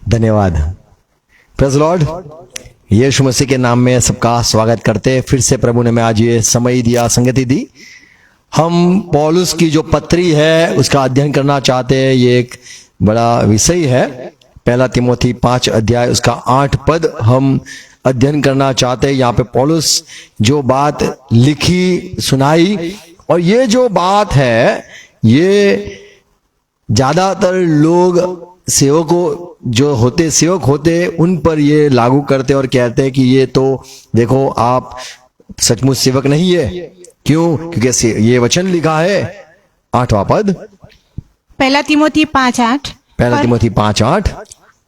धन्यवाद। Praise Lord. यीशु मसीह के नाम में सबका स्वागत करते हैं। फिर से प्रभु ने मैं आज ये समय दिया, संगति दी। हम पौलुस की जो पत्री है उसका अध्ययन करना चाहते हैं। ये एक बड़ा विषय है। पहला तिमोथी 5 अध्याय उसका 8 पद हम अध्ययन करना चाहते हैं। यहाँ पे पौलुस जो बात लिखी सुनाई, और ये जो बात है ये ज्यादातर लोग सेवक होते उन पर ये लागू करते और कहते हैं कि ये तो देखो आप सचमुच सेवक नहीं है। क्यों? क्योंकि ये वचन लिखा है 8वां पद, पहला तिमोथी 5:8। पहला तिमोथी 5:8।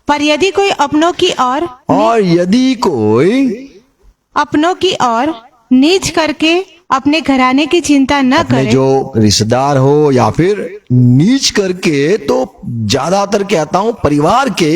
पर यदि कोई अपनों की और यदि कोई अपनों की ओर नीच करके अपने घराने की चिंता न अपने करे, जो रिश्तेदार हो या फिर नीच करके, तो ज्यादातर कहता हूं परिवार के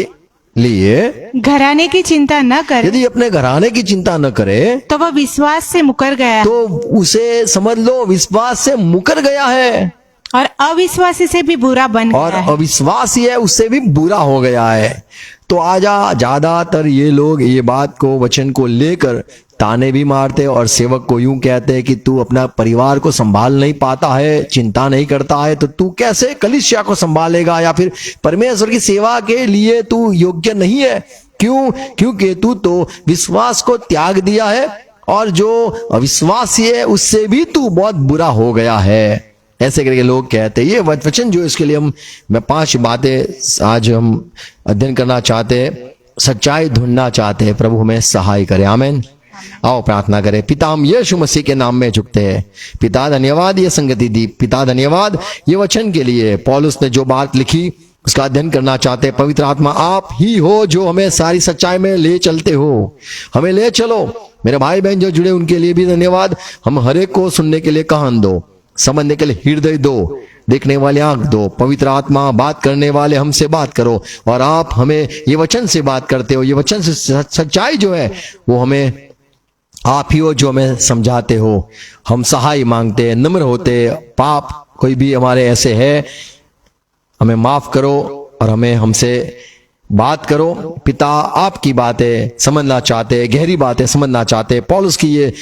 लिए घराने की चिंता न करे, यदि अपने घराने की चिंता न करे तो वह विश्वास से मुकर गया है तो उसे समझ लो विश्वास से मुकर गया है, और अविश्वासी से भी बुरा बन और गया है। अविश्वासी है उससे भी बुरा हो गया है। तो आजा ज्यादातर ये लोग ये बात को, वचन को लेकर ताने भी मारते और सेवक को यूं कहते हैं कि तू अपना परिवार को संभाल नहीं पाता है, चिंता नहीं करता है, तो तू कैसे कलीसिया को संभालेगा या फिर परमेश्वर की सेवा के लिए तू योग्य नहीं है। क्यों? क्योंकि तू तो विश्वास को त्याग दिया है, और जो अविश्वासी है उससे भी तू बहुत बुरा हो गया है। ऐसे करके लोग कहते हैं। ये वचन जो इसके लिए मैं 5 बातें आज हम अध्ययन करना चाहते हैं, सच्चाई ढूंढना चाहते हैं। प्रभु हमें सहाय करे। आमीन। आओ प्रार्थना करें। पिता, हम यीशु मसीह के नाम में झुकते हैं। पिता धन्यवाद ये संगति दी। पिता धन्यवाद ये वचन के लिए। पौलुस ने जो बात लिखी उसका अध्ययन करना चाहते हैं। पवित्र आत्मा आप ही हो जो हमें सारी सच्चाई में ले चलते हो। हमें ले चलो। मेरे भाई बहन जो जुड़े उनके लिए भी धन्यवाद। हम हर एक को सुनने के लिए कान दो, समझने के लिए हृदय दो, देखने वाले आंख दो। पवित्र आत्मा बात करने वाले हमसे बात करो, और आप हमें ये वचन से बात करते हो। ये वचन से सच्चाई जो है वो हमें आप ही हो जो हमें समझाते हो। हम सहाय मांगते हैं, नम्र होते। पाप कोई भी हमारे ऐसे है हमें माफ करो और हमें हमसे बात करो। पिता आपकी बातें समझना चाहते, गहरी बातें समझना चाहते। पौलुस की ये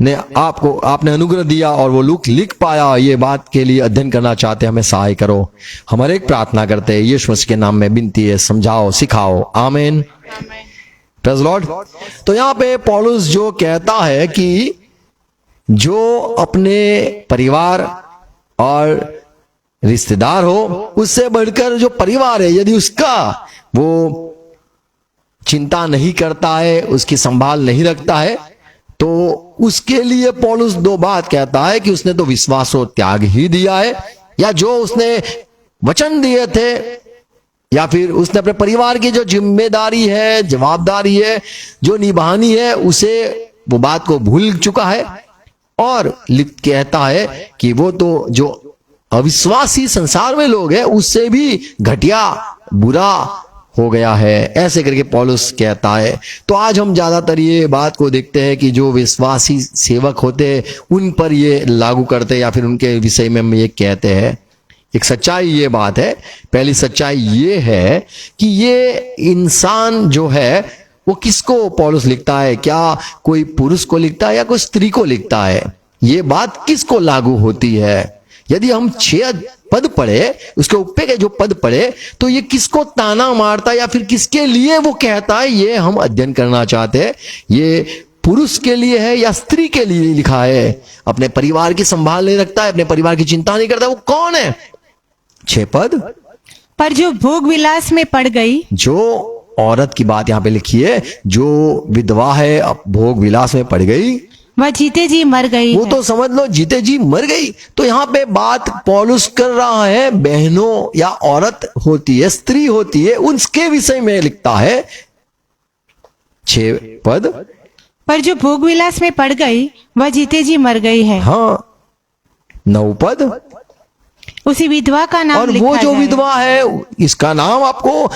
ने आपने अनुग्रह दिया और वो लिख पाया, ये बात के लिए अध्ययन करना चाहते। हमें सहाय करो। हम हर एक प्रार्थना करते हैं यीशु मसीह के नाम में विनती है। समझाओ, सिखाओ। आमीन। Praise Lord. तो यहाँ पे पौलुस जो कहता है कि जो अपने परिवार और रिश्तेदार हो, उससे बढ़कर जो परिवार है, यदि उसका वो चिंता नहीं करता है, उसकी संभाल नहीं रखता है, तो उसके लिए पौलुस 2 बात कहता है कि उसने तो विश्वास को त्याग ही दिया है, या जो उसने वचन दिए थे, या फिर उसने अपने परिवार की जो जिम्मेदारी है, जवाबदारी है, जो निभानी है, उसे वो बात को भूल चुका है। और कहता है कि वो तो जो अविश्वासी संसार में लोग हैं उससे भी घटिया बुरा हो गया है। ऐसे करके पौलुस कहता है। तो आज हम ज्यादातर ये बात को देखते हैं कि जो विश्वासी सेवक होते हैं उन पर ये लागू करते हैं, या फिर उनके विषय में हम ये कहते हैं। एक सच्चाई ये बात है। पहली सच्चाई ये है कि ये इंसान जो है वो किसको पौलुस लिखता है? क्या कोई पुरुष को लिखता है या कोई स्त्री को लिखता है? ये बात किसको लागू होती है? यदि हम 6 पद पढ़े, उसके ऊपर के जो पद पढ़े, तो ये किसको ताना मारता है या फिर किसके लिए वो कहता है, ये हम अध्ययन करना चाहते हैं। ये पुरुष के लिए है या स्त्री के लिए लिखा है? अपने परिवार की संभाल नहीं रखता है, अपने परिवार की चिंता नहीं करता, वो कौन है? 6 पद। पर जो भोग विलास में पड़ गई, जो औरत की बात यहाँ पे लिखी है, जो विधवा है, अब भोग विलास में पड़ गई, वह जीते जी मर गई वो है। तो समझ लो जीते जी मर गई। तो यहाँ पे बात पौलुस कर रहा है बहनों या औरत होती है, स्त्री होती है, उसके विषय में लिखता है। 6 पद। पर जो भोग विलास में पड़ गई वह जीते जी मर गई है। हाँ। 9 पद। उसी विधवा का नाम और वो लिखा जो जाए, विधवा है इसका नाम आपको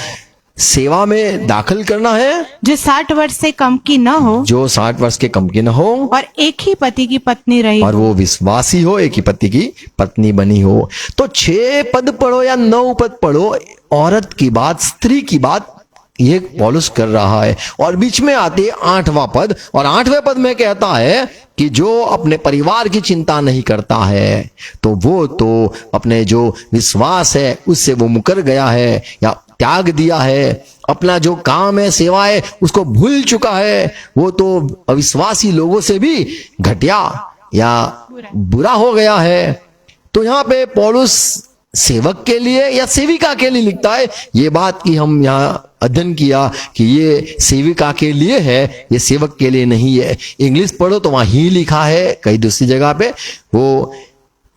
सेवा में दाखिल करना है, जो 60 वर्ष से कम की न हो, जो 60 वर्ष के कम की न हो, और एक ही पति की पत्नी रही और वो विश्वासी हो, एक ही पति की पत्नी बनी हो। तो 6 पद पढ़ो या 9 पद पढ़ो, औरत की बात, स्त्री की बात ये पौलुस कर रहा है। और बीच में आते 8वां पद, और 8वें पद में कहता है कि जो अपने परिवार की चिंता नहीं करता है तो वो तो अपने जो विश्वास है उससे वो मुकर गया है या त्याग दिया है। अपना जो काम है, सेवा है, उसको भूल चुका है। वो तो अविश्वासी लोगों से भी घटिया या बुरा हो गया है। तो यहां पे पौलुस सेवक के लिए या सेविका के लिए लिखता है। ये बात की हम यहाँ अध्ययन किया कि ये सेविका के लिए है, ये सेवक के लिए नहीं है। इंग्लिश पढ़ो तो वहां ही लिखा है, कई दूसरी जगह पे वो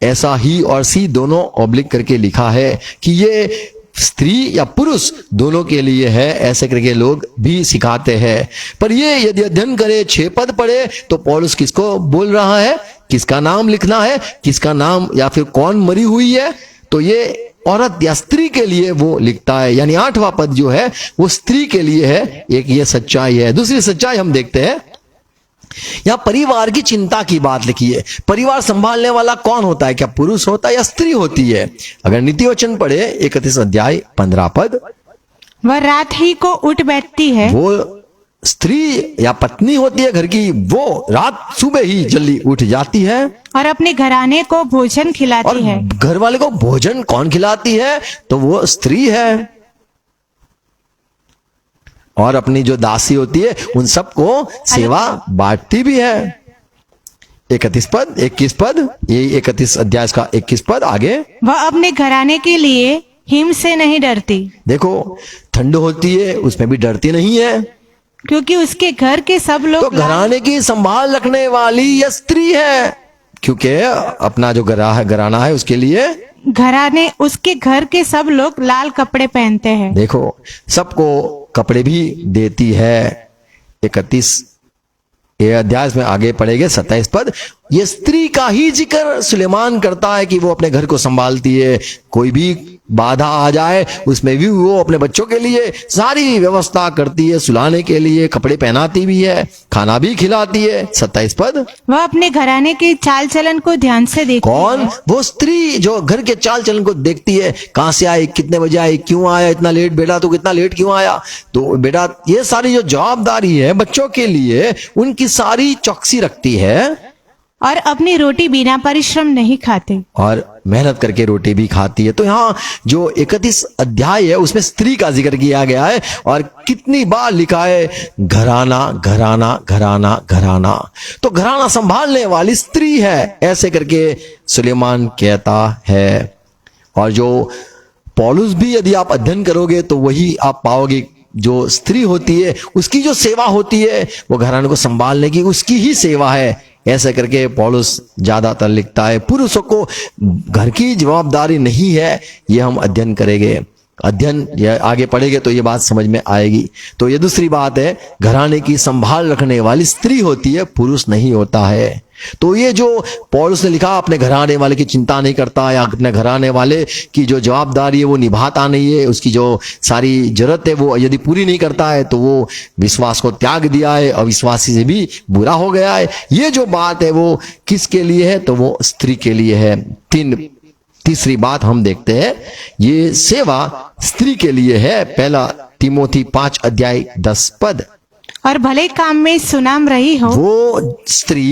ऐसा ही और सी दोनों ऑब्लिक करके लिखा है कि ये स्त्री या पुरुष दोनों के लिए है, ऐसे करके लोग भी सिखाते हैं। पर ये यदि अध्ययन करे, 6 पद पढ़े, तो पौलुस किसको बोल रहा है, किसका नाम लिखना है, किसका नाम या फिर कौन मरी हुई है, तो ये औरत या स्त्री के लिए वो लिखता है। यानी 8वां पद जो है वो स्त्री के लिए है। एक ये सच्चाई है। दूसरी सच्चाई हम देखते हैं, यहां परिवार की चिंता की बात लिखी है। परिवार संभालने वाला कौन होता है, क्या पुरुष होता है या स्त्री होती है? अगर नीति वचन पढ़े 31 अध्याय 15 पद, वह रात ही को उठ बैठती है, वो स्त्री या पत्नी होती है घर की, वो रात सुबह ही जल्दी उठ जाती है और अपने घराने को भोजन और खिलाती है। घर वाले को भोजन कौन खिलाती है, तो वो स्त्री है। और अपनी जो दासी होती है उन सबको सेवा बांटती भी है। 31 पद, 21 पद, ये 31 अध्याय का 21 पद आगे। वह अपने घराने के लिए हिम से नहीं डरती, देखो ठंड होती है उसमें भी डरती नहीं है, क्योंकि उसके घर के सब तो लोग घराने की संभाल रखने वाली यह स्त्री है, क्योंकि अपना जो घराना है उसके लिए घराने उसके घर के सब लोग लाल कपड़े पहनते हैं। देखो सबको कपड़े भी देती है। 31 ये अध्याय में आगे पढ़ेंगे 27 पद। ये स्त्री का ही जिक्र सुलेमान करता है कि वो अपने घर को संभालती है। कोई भी बाधा आ जाए उसमें भी वो अपने बच्चों के लिए सारी व्यवस्था करती है, सुलाने के लिए कपड़े पहनाती भी है, खाना भी खिलाती है। 27 पद, वह अपने घराने के चाल चलन को ध्यान से देखती कौन? है। वो स्त्री जो घर के चाल चलन को देखती है, कहां से आई, कितने बजे आई, क्यों आया इतना लेट, बेटा तो कितना लेट क्यों आया। तो बेटा ये सारी जो जवाबदारी है बच्चों के लिए, उनकी सारी चौकसी रखती है और अपनी रोटी बिना परिश्रम नहीं खाते। और मेहनत करके रोटी भी खाती है। तो यहाँ जो 31 अध्याय है उसमें स्त्री का जिक्र किया गया है और कितनी बार लिखा है घराना घराना घराना घराना। तो घराना संभालने वाली स्त्री है, ऐसे करके सुलेमान कहता है। और जो पौलुस भी यदि आप अध्ययन करोगे तो वही आप पाओगे, जो स्त्री होती है उसकी जो सेवा होती है वो घराने को संभालने की उसकी ही सेवा है, ऐसे करके पौलुस ज्यादातर लिखता है। पुरुषों को घर की जवाबदारी नहीं है, ये हम अध्ययन करेंगे। अध्ययन ये आगे पढ़ेंगे तो ये बात समझ में आएगी। तो ये दूसरी बात है, घराने की संभाल रखने वाली स्त्री होती है, पुरुष नहीं होता है। तो ये जो पौलुस ने लिखा अपने घराने वाले की चिंता नहीं करता या अपने घराने वाले की जो जवाबदारी है वो निभाता नहीं है, उसकी जो सारी जरूरत है वो यदि पूरी नहीं करता है तो वो विश्वास को त्याग दिया है, अविश्वासी से भी बुरा हो गया है। ये जो बात है वो किसके लिए है, तो वो स्त्री के लिए है। तीसरी बात हम देखते हैं, ये सेवा स्त्री के लिए है। पहला तिमोथी 5 अध्याय 10 पद, और भले काम में सुनाम रही हो। वो स्त्री,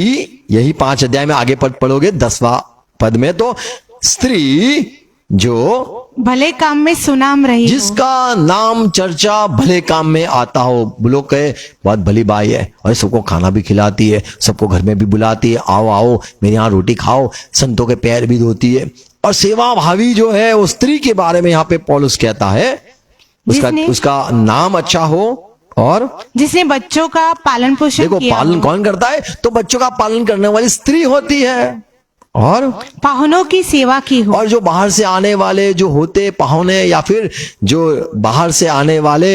यही 5 अध्याय में आगे पढ़ोगे 10वां पद में, तो स्त्री जो भले काम में सुनाम रही हो, जिसका नाम चर्चा भले काम में आता हो। लोग कहे बहुत भली बाई है और सबको खाना भी खिलाती है, सबको घर में भी बुलाती है, आओ आओ मेरे यहाँ रोटी खाओ, संतों के पैर भी धोती है। और सेवा भावी जो है वो स्त्री के बारे में यहाँ पे पौलुस कहता है, उसका नाम अच्छा हो और जिसने बच्चों का पालन पोषण देखो किया पालन हो। कौन करता है, तो बच्चों का पालन करने वाली स्त्री होती है। और पाहुनों की सेवा की हो। और जो बाहर से आने वाले जो होते पाहुने या फिर जो बाहर से आने वाले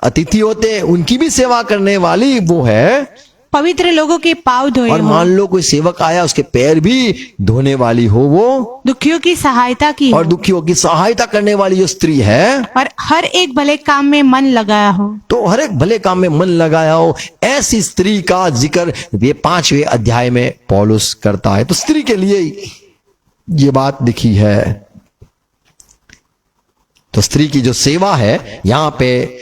अतिथि होते उनकी भी सेवा करने वाली वो है। पवित्र लोगों के पाँव धोए और हो। मान लो कोई सेवक आया उसके पैर भी धोने वाली हो वो, दुखियों की सहायता की हो। और दुखियों की सहायता करने वाली जो स्त्री है, और हर एक भले काम में मन लगाया हो। तो हर एक भले काम में मन लगाया हो, ऐसी स्त्री का जिक्र ये 5वें अध्याय में पौलुस करता है। तो स्त्री के लिए ये बात लिखी है। तो स्त्री की जो सेवा है यहाँ पे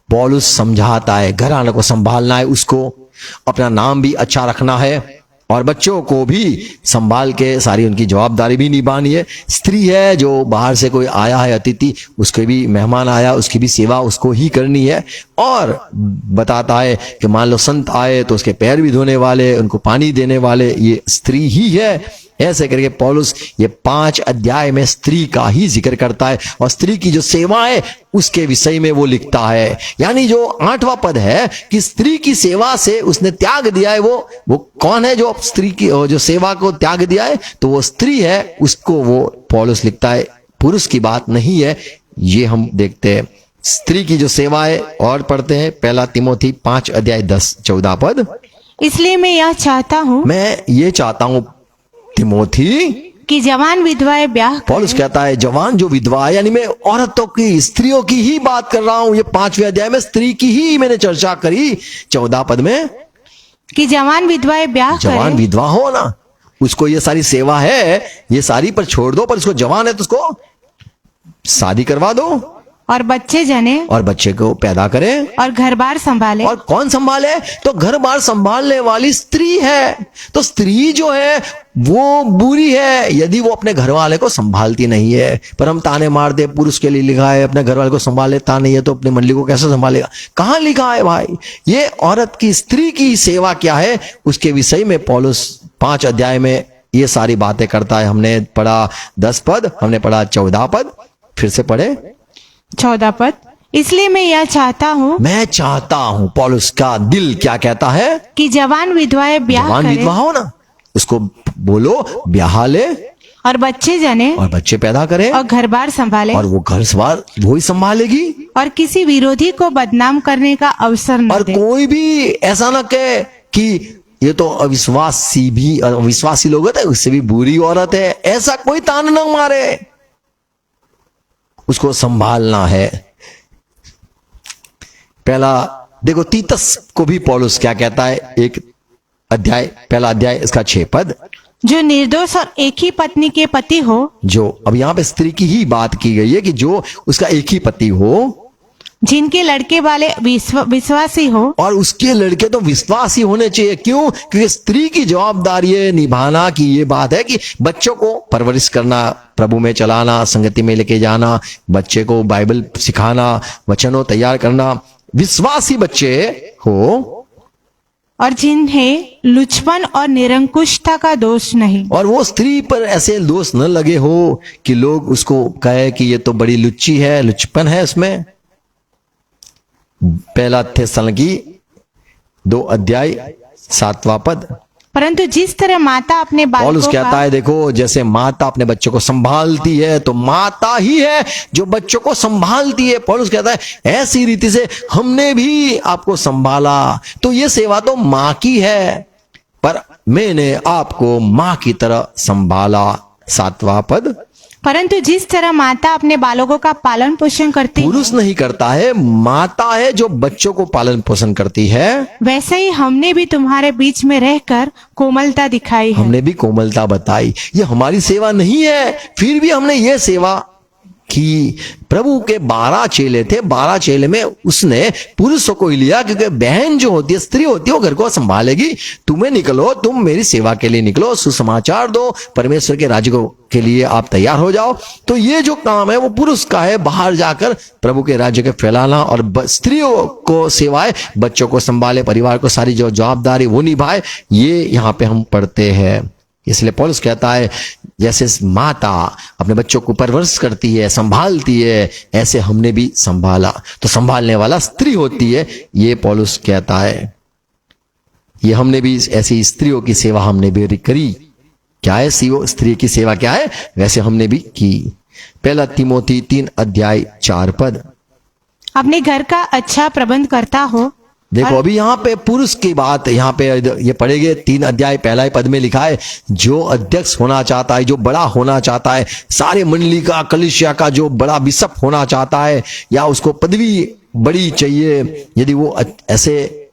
पौलुस समझाता है घराने को संभालना है, उसको अपना नाम भी अच्छा रखना है और बच्चों को भी संभाल के सारी उनकी जवाबदारी भी निभानी है। स्त्री है जो बाहर से कोई आया है अतिथि, उसके भी मेहमान आया, उसकी भी सेवा उसको ही करनी है। और बताता है कि मान लो संत आए तो उसके पैर भी धोने वाले, उनको पानी देने वाले ये स्त्री ही है। ऐसे करके पौलुस ये 5 अध्याय में स्त्री का ही जिक्र करता है और स्त्री की जो सेवा है उसके विषय में वो लिखता है। यानी जो 8वां पद है कि स्त्री की सेवा से उसने त्याग दिया है, वो कौन है जो स्त्री की जो सेवा को त्याग दिया है, तो वो स्त्री है, उसको वो पौलुस लिखता है, पुरुष की बात नहीं है। ये हम देखते हैं स्त्री की जो सेवा है। और पढ़ते हैं 1 तिमोथी 5 अध्याय 10-14 पद। इसलिए मैं यह चाहता हूँ मैं ये चाहता हूं तिमोथी कि जवान विधवाएं ब्याह पौलुस कहता है जवान जो विधवा है, यानी मैं औरतों की, स्त्रियों की ही बात कर रहा हूं। ये 5वें अध्याय में स्त्री की ही मैंने चर्चा करी। 14 पद में कि जवान विधवाएं ब्याह जवान करें विधवा हो ना, उसको ये सारी सेवा है ये सारी पर छोड़ दो, पर इसको जवान है तो उसको शादी करवा दो और बच्चे जने और बच्चे को पैदा करें। और घर बार संभाले। और कौन संभाले? तो घर बार संभालने वाली स्त्री है। तो स्त्री जो है वो बुरी है यदि वो अपने घर वाले को संभालती नहीं है। पर हम ताने मारते, पुरुष के लिए लिखा है अपने घर वाले को संभाल लेता नहीं है तो अपनी मंडली को कैसे संभालेगा? कहां लिखा है भाई? ये औरत की, स्त्री की सेवा क्या है उसके विषय में पौलुस 5 अध्याय में ये सारी बातें करता है। हमने पढ़ा 10 पद, हमने पढ़ा 14 पद, फिर से पढ़े 14 पद। इसलिए मैं यह चाहता हूँ, मैं चाहता हूं, पौलुस का दिल क्या कहता है कि जवान विधवाएं ब्याह जवान करें विधवा हो ना, उसको बोलो ब्याह ले और बच्चे जने और बच्चे पैदा करे और घर बार संभाले और वो घर सवार वो ही संभालेगी। और किसी विरोधी को बदनाम करने का अवसर न और दे। कोई भी ऐसा ना कहे कि ये तो अविश्वासी लोग है, उससे भी बुरी औरत है, ऐसा कोई तान न मारे। उसको संभालना है। पहला देखो तीतस को भी पौलुस क्या कहता है, 1 अध्याय इसका 6 पद। जो निर्दोष और एक ही पत्नी के पति हो, जो अब यहां पे स्त्री की ही बात की गई है कि जो उसका एक ही पति हो, जिनके लड़के वाले विश्वासी हो और उसके लड़के तो विश्वासी होने चाहिए। क्यों? क्योंकि स्त्री की जवाबदारी है निभाना की ये बात है कि बच्चों को परवरिश करना, प्रभु में चलाना, संगति में लेके जाना, बच्चे को बाइबल सिखाना, वचनों तैयार करना, विश्वासी बच्चे हो और जिन्हें लुचपन और निरंकुशता का दोष नहीं। और वो स्त्री पर ऐसे दोष न लगे हो कि लोग उसको कहे कि ये तो बड़ी लुच्ची है, लुचपन है उसमें। 1 थिस्सलुनीकी 2 अध्याय 7वां पद। परंतु जिस तरह माता अपने पौलुस बालकों कहता का है देखो जैसे माता अपने बच्चों को संभालती है तो माता ही है जो बच्चों को संभालती है। पौलुस कहता है ऐसी रीति से हमने भी आपको संभाला। तो ये सेवा तो मां की है, पर मैंने आपको मां की तरह संभाला। 7वां पद। परंतु जिस तरह माता अपने बालकों का पालन पोषण करती है, पुरुष नहीं करता है, माता है जो बच्चों को पालन पोषण करती है। वैसे ही हमने भी तुम्हारे बीच में रहकर कोमलता दिखाई है। हमने भी कोमलता बताई। ये हमारी सेवा नहीं है, फिर भी हमने ये सेवा की। प्रभु के 12 चेले थे, 12 चेले में उसने पुरुषों को ही लिया क्योंकि बहन जो होती है, स्त्री होती है, वो घर को संभालेगी। तुम्हें निकलो, तुम मेरी सेवा के लिए निकलो, सुसमाचार दो, परमेश्वर के राज्य के लिए आप तैयार हो जाओ। तो ये जो काम है वो पुरुष का है, बाहर जाकर प्रभु के राज्य के फैलाना, और स्त्रियों को सेवाए, बच्चों को संभाले, परिवार को सारी जो जवाबदारी वो निभाए। ये यहाँ पे हम पढ़ते हैं। इसलिए पौलुस कहता है जैसे माता अपने बच्चों को परवरिश करती है, संभालती है, ऐसे हमने भी संभाला। तो संभालने वाला स्त्री होती है, ये पौलुस कहता है। ये हमने भी ऐसी स्त्रियों की सेवा हमने भी करी। क्या है स्त्री की सेवा क्या है? वैसे हमने भी की। 1 तिमोथी 3 अध्याय 4 पद। अपने घर का अच्छा प्रबंध करता हो। देखो अभी यहाँ पे पुरुष की बात यहाँ पे ये पढ़ेंगे। 3 अध्याय 1 पद में लिखा है जो अध्यक्ष होना चाहता है, जो बड़ा होना चाहता है, सारे मंडली का, कलीसिया का जो बड़ा बिशप होना चाहता है, या उसको पदवी बड़ी चाहिए, यदि वो ऐसे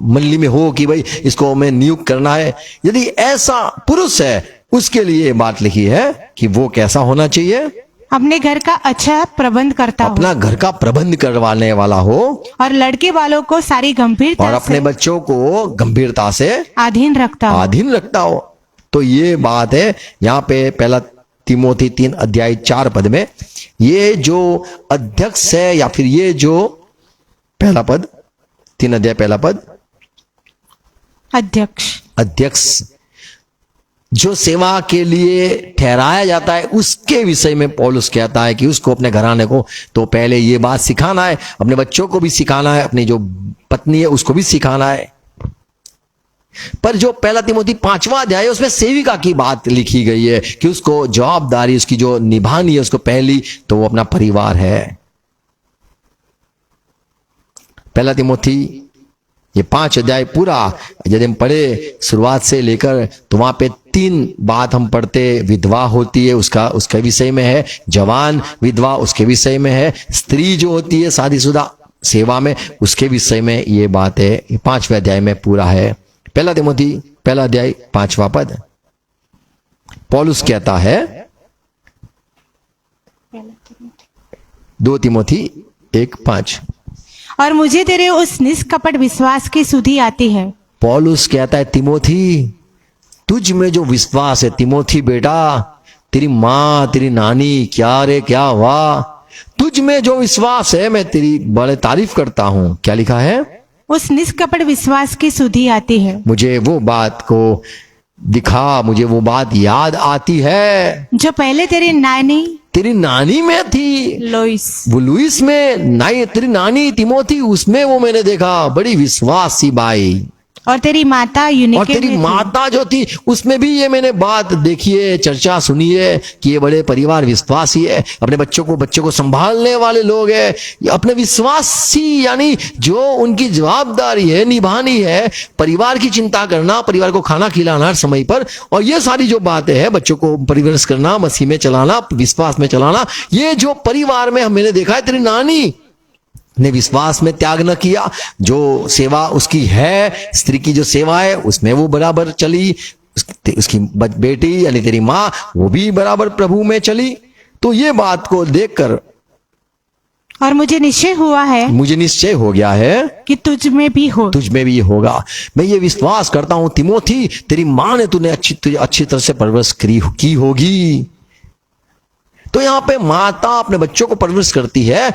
मंडली में हो कि भाई इसको हमें नियुक्त करना है, यदि ऐसा पुरुष है, उसके लिए बात लिखी है कि वो कैसा होना चाहिए। अपने घर का अच्छा प्रबंध करता हो अपना घर का प्रबंध करवाने वाला हो और लड़के वालों को सारी और गंभीरता अपने से बच्चों को गंभीरता से अधीन रखता हो। अधीन रखता हो। तो ये बात है यहाँ पे पहला तिमोथी 3:4 में, ये जो अध्यक्ष है या फिर ये जो पहला पद 3 पहला पद अध्यक्ष जो सेवा के लिए ठहराया जाता है उसके विषय में पौलुस कहता है कि उसको अपने घराने को तो पहले ये बात सिखाना है, अपने बच्चों को भी सिखाना है, अपनी जो पत्नी है उसको भी सिखाना है। पर जो पहला तिमोथी 5वां अध्याय है उसमें सेविका की बात लिखी गई है कि उसको जवाबदारी उसकी जो निभानी है उसको पहली तो वो अपना परिवार है। पहला तिमोथी ये 5 अध्याय पूरा यदि हम पढ़े शुरुआत से लेकर तो वहां पे 3 बात हम पढ़ते, विधवा होती है उसके विषय में है, जवान विधवा उसके विषय में है, स्त्री जो होती है शादीशुदा सेवा में उसके विषय में ये बात है। ये 5वें अध्याय में पूरा है। पहला तिमोथी पहला अध्याय 5वां पद पौलुस कहता है 2 तिमोथी 1:5 और मुझे तेरे उस निष्कपट विश्वास की सुधि आती है। पौलुस कहता है तिमोथी तुझ में जो विश्वास है, तिमोथी बेटा तेरी माँ तेरी नानी क्या रे क्या हुआ, तुझ में जो विश्वास है मैं तेरी बड़े तारीफ करता हूं। क्या लिखा है? उस निष्कपट विश्वास की सुधि आती है। मुझे वो बात को दिखा, मुझे वो बात याद आती है जो पहले तेरी नानी में थी, लोइस वो लुइस में नहीं, तेरी नानी तिमोथी उसमें वो मैंने देखा, बड़ी विश्वासी बाई। और तेरी माता और यूनिके तेरी में थी। माता जो थी उसमें भी ये मैंने बात देखी है, चर्चा सुनी है कि ये बड़े परिवार विश्वासी है, अपने बच्चों को संभालने वाले लोग है, ये अपने विश्वासी यानी जो उनकी जवाबदारी है निभानी है, परिवार की चिंता करना, परिवार को खाना खिलाना समय पर, और ये सारी जो बातें हैं बच्चों को परिवरिश करना, मसीह में चलाना, विश्वास में चलाना, ये जो परिवार में मैंने देखा है। तेरी नानी ने विश्वास में त्याग न किया, जो सेवा उसकी है, स्त्री की जो सेवा है उसमें वो बराबर चली, उसकी बेटी यानी तेरी माँ वो भी बराबर प्रभु में चली। तो ये बात को देखकर और मुझे निश्चय हो गया है कि तुझ में भी होगा। मैं ये विश्वास करता हूं तिमोथी तेरी माँ ने तूने अच्छी तरह से परवरिश की होगी। तो यहाँ पे माता अपने बच्चों को परवरिश करती है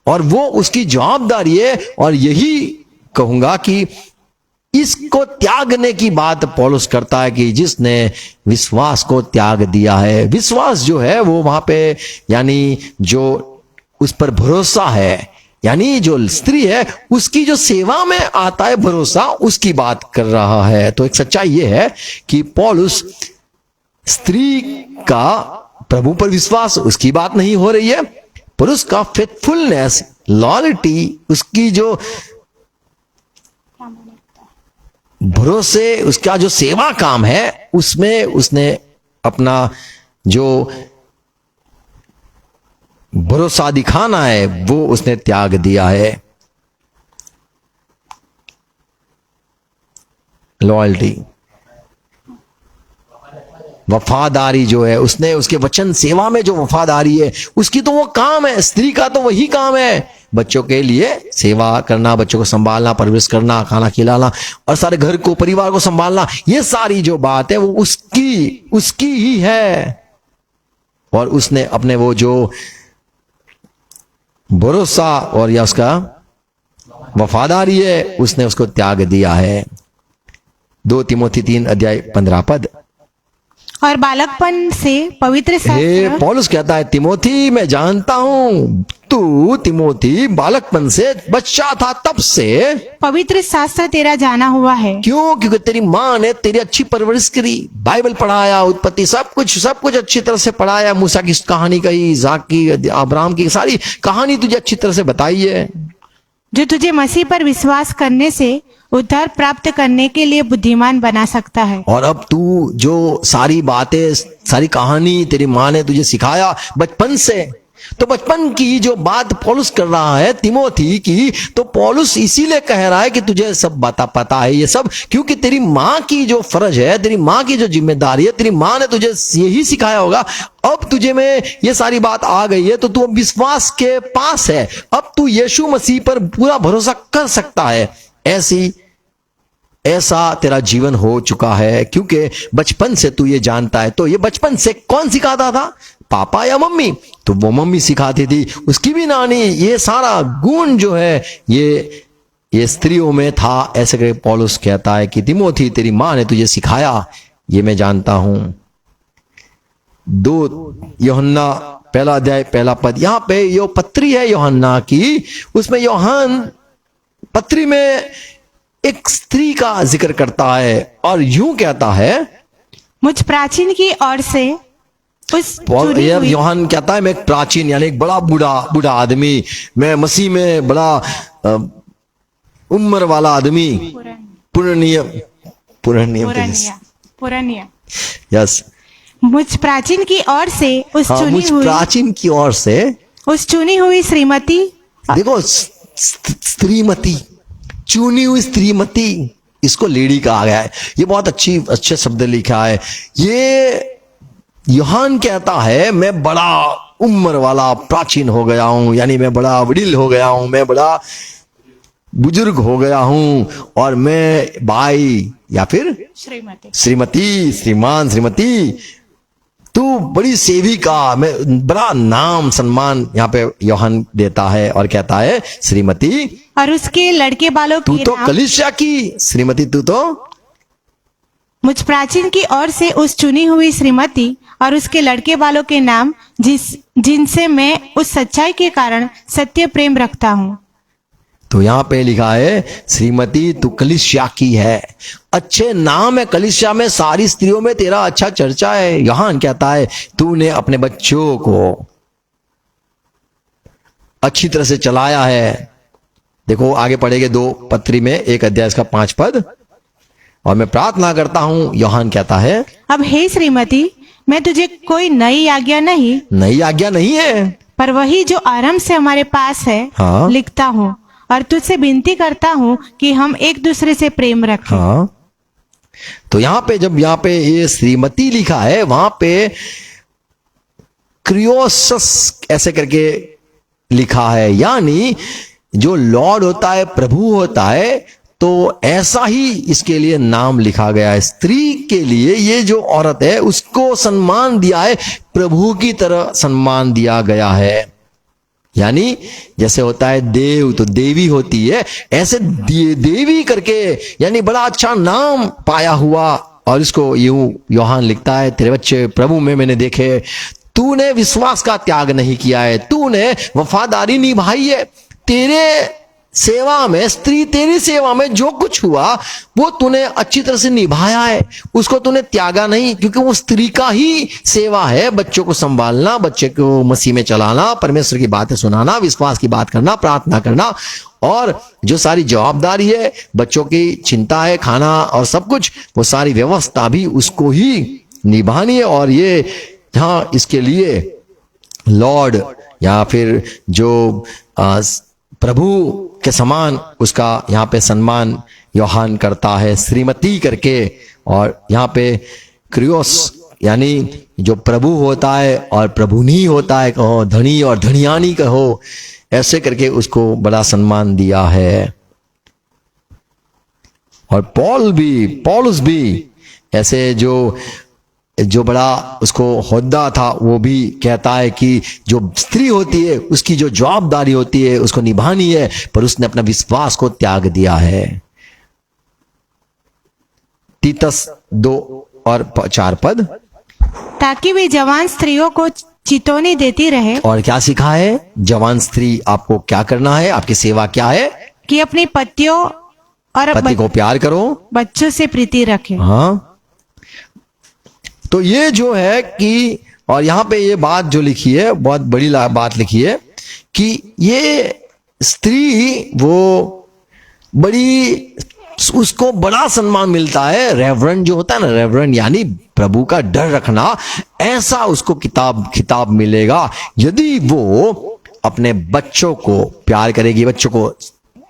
और वो उसकी जवाबदारी है, और यही कहूंगा कि इसको त्यागने की बात पौलुस करता है कि जिसने विश्वास को त्याग दिया है। विश्वास जो है वो वहां पे यानी जो उस पर भरोसा है, यानी जो स्त्री है उसकी जो सेवा में आता है भरोसा, उसकी बात कर रहा है। तो एक सच्चाई ये है कि पौलुस स्त्री का प्रभु पर विश्वास उसकी बात नहीं हो रही है, पर उसका फेथफुलनेस, लॉयल्टी, उसकी जो भरोसे, उसका जो सेवा काम है उसमें उसने अपना जो भरोसा दिखाना है वो उसने त्याग दिया है। लॉयल्टी, वफादारी जो है उसने उसके वचन सेवा में जो वफादारी है उसकी तो वो काम है, स्त्री का तो वही काम है बच्चों के लिए सेवा करना, बच्चों को संभालना, परवरिश करना, खाना खिलाना और सारे घर को परिवार को संभालना। ये सारी जो बात है वो उसकी ही है, और उसने अपने वो जो भरोसा और या उसका वफादारी है उसने उसको त्याग दिया है। 2 तिमोथी 3:15 और बालकपन से पवित्र शास्त्र, पौलुस कहता है तिमोथी मैं जानता हूं तू तिमोथी बालकपन से बच्चा था तब से पवित्र शास्त्र तेरा जाना हुआ है। क्यों? क्योंकि तेरी माँ ने तेरी अच्छी परवरिश करी, बाइबल पढ़ाया, उत्पत्ति सब कुछ अच्छी तरह से पढ़ाया, मूसा की कहानी कही, इसाक की, अब्राहम की सारी कहानी तुझे अच्छी तरह से बताई है, जो तुझे मसीह पर विश्वास करने से उद्धार प्राप्त करने के लिए बुद्धिमान बना सकता है। और अब तू जो सारी बातें, सारी कहानी तेरी माँ ने तुझे सिखाया बचपन से, तो बचपन की जो बात पौलुस कर रहा है तिमोथी की, तो पौलुस इसीलिए कह रहा है कि तुझे सब पता है ये सब, क्योंकि तेरी माँ की जो फर्ज है, तेरी माँ की जो जिम्मेदारी है, तेरी माँ ने तुझे यही सिखाया होगा। अब तुझे में ये सारी बात आ गई है, तो तू अब विश्वास के पास है, अब तू यीशु मसीह पर पूरा भरोसा कर सकता है। ऐसा तेरा जीवन हो चुका है, क्योंकि बचपन से तू ये जानता है। तो ये बचपन से कौन सिखाता था, पापा या मम्मी? तो वो मम्मी सिखाती थी, उसकी भी नानी। ये सारा गुण जो है ये स्त्रियों में था। ऐसे करके पौलुस कहता है कि तिमोथी, तेरी माँ ने तुझे सिखाया, ये मैं जानता हूं। 2 यूहन्ना 1 अध्याय 1 पद, यहां पे यो पत्री है यूहन्ना की, उसमें यूहन्ना पत्री में एक स्त्री का जिक्र करता है और यूं कहता है, मुझ प्राचीन की ओर से उस चुनी हुई, यूहन्ना कहता है, मैं एक प्राचीन यानी एक बड़ा बूढ़ा आदमी, मैं मसीह में बड़ा उम्र वाला आदमी, पुरानिया यस, मुझ प्राचीन की ओर से उस चुनी मुझ हुई, प्राचीन की ओर से उस चुनी हुई श्रीमती, देखो स्त्रीमती, चुनी हुई स्त्रीमती, इसको लेडी कहा गया है। ये बहुत अच्छे शब्द लिखा है। ये यूहन्ना कहता है, मैं बड़ा उम्र वाला प्राचीन हो गया हूं, यानी मैं बड़ा वडील हो गया हूं, मैं बड़ा बुजुर्ग हो गया हूं, और मैं भाई या फिर श्रीमती, श्रीमान, श्रीमती, तू बड़ी सेविका, मैं बड़ा नाम सम्मान यहाँ पे यूहन्ना देता है और कहता है, श्रीमती, और उसके लड़के बालों तू के तो नाम, कलीसिया की श्रीमती, तू तो मुझ प्राचीन की ओर से उस चुनी हुई श्रीमती और उसके लड़के बालों के नाम, जिनसे मैं उस सच्चाई के कारण सत्य प्रेम रखता हूँ। तो यहां पे लिखा है, श्रीमती तू कलीसिया की है, अच्छे नाम है कलीसिया में, सारी स्त्रियों में तेरा अच्छा चर्चा है। यूहन्ना कहता है, तूने अपने बच्चों को अच्छी तरह से चलाया है। देखो आगे पढ़ेंगे 2 पत्री में 1 अध्याय इसका 5 पद, और मैं प्रार्थना करता हूं, यूहन्ना कहता है, अब हे श्रीमती, मैं तुझे कोई नई आज्ञा नहीं है, पर वही जो आरंभ से हमारे पास है, हाँ। लिखता हूँ, और तुझसे विनती करता हूँ कि हम एक दूसरे से प्रेम रखें। हाँ। तो यहाँ पे ये श्रीमती लिखा है, वहां पे क्रियोसस ऐसे करके लिखा है, यानी जो लॉर्ड होता है, प्रभु होता है, तो ऐसा ही इसके लिए नाम लिखा गया है। स्त्री के लिए ये जो औरत है, उसको सम्मान दिया है, प्रभु की तरह सम्मान दिया गया है। यानी जैसे होता है देव, तो देवी होती है, ऐसे देवी करके, यानी बड़ा अच्छा नाम पाया हुआ। और इसको यूं यूहन्ना लिखता है, तेरे बच्चे प्रभु में मैंने देखे, तूने विश्वास का त्याग नहीं किया है, तूने वफादारी निभाई है, तेरे सेवा में, स्त्री तेरी सेवा में जो कुछ हुआ वो तूने अच्छी तरह से निभाया है, उसको तूने त्यागा नहीं, क्योंकि वो स्त्री का ही सेवा है, बच्चों को संभालना, बच्चे को मसीह में चलाना, परमेश्वर की बातें सुनाना, विश्वास की बात करना, प्रार्थना करना, और जो सारी जवाबदारी है, बच्चों की चिंता है, खाना और सब कुछ, वो सारी व्यवस्था भी उसको ही निभानी है। और ये हाँ, इसके लिए लॉर्ड या फिर जो प्रभु के समान उसका यहाँ पे सम्मान यूहन्ना करता है, श्रीमती करके। और यहाँ पे क्रियोस यानी जो प्रभु होता है और प्रभुनी होता है, कहो धनी और धनियानी कहो, ऐसे करके उसको बड़ा सम्मान दिया है। और पौलुस भी ऐसे जो बड़ा उसको होद्दा था, वो भी कहता है कि जो स्त्री होती है उसकी जो जवाबदारी होती है उसको निभानी है, पर उसने अपना विश्वास को त्याग दिया है। तीतस 2 और 4 पद, ताकि वे जवान स्त्रियों को चितौनी देती रहे। और क्या सिखा है, जवान स्त्री आपको क्या करना है, आपकी सेवा क्या है, कि अपने पतियों और पति को प्यार करो, बच्चों से प्रीति रखे। हाँ, तो ये जो है कि, और यहां पे ये बात जो लिखी है, बहुत बड़ी बात लिखी है कि ये स्त्री वो बड़ी उसको बड़ा सम्मान मिलता है। रेवरेंड जो होता है ना, रेवरेंड यानी प्रभु का डर रखना, ऐसा उसको खिताब मिलेगा यदि वो अपने बच्चों को प्यार करेगी, बच्चों को